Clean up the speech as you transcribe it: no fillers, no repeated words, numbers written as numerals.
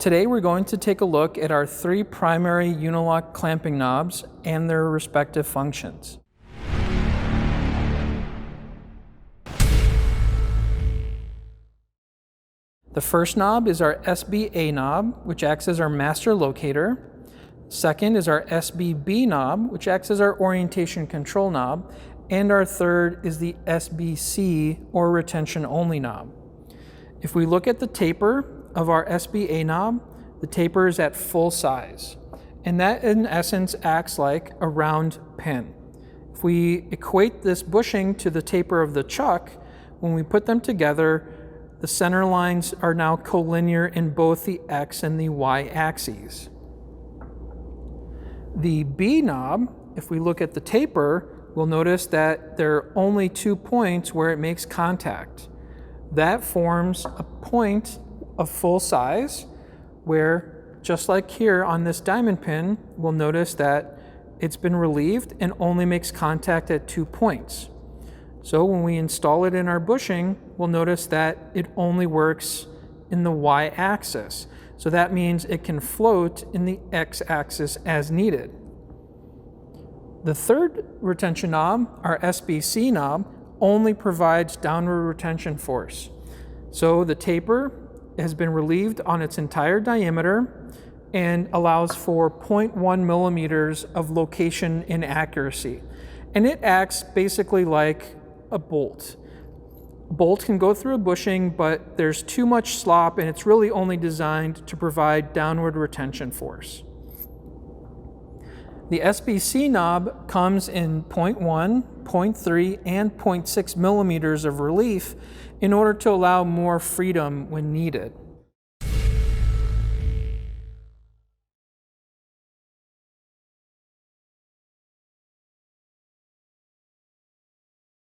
Today we're going to take a look at our three primary UNILOCK clamping knobs and their respective functions. The first knob is our Sba knob, which acts as our master locator. Second is our Sb knob, which acts as our orientation control knob. And our third is the Sbc, or retention only knob. If we look at the taper of our Sba knob, the taper is at full size. And that in essence acts like a round pin. If we equate this bushing to the taper of the chuck, when we put them together, the center lines are now collinear in both the X and the Y axes. The B knob, if we look at the taper, we'll notice that there are only 2 points where it makes contact. That forms a point of full size where, just like here on this diamond pin, we'll notice that it's been relieved and only makes contact at 2 points. So when we install it in our bushing, we'll notice that it only works in the Y-axis. So that means it can float in the X-axis as needed. The third retention knob, our Sbc knob, only provides downward retention force. So the taper has been relieved on its entire diameter and allows for 0.1 millimeters of location inaccuracy. And it acts basically like a bolt. A bolt can go through a bushing, but there's too much slop and it's really only designed to provide downward retention force. The Sbc knob comes in 0.1, 0.3, and 0.6 millimeters of relief in order to allow more freedom when needed.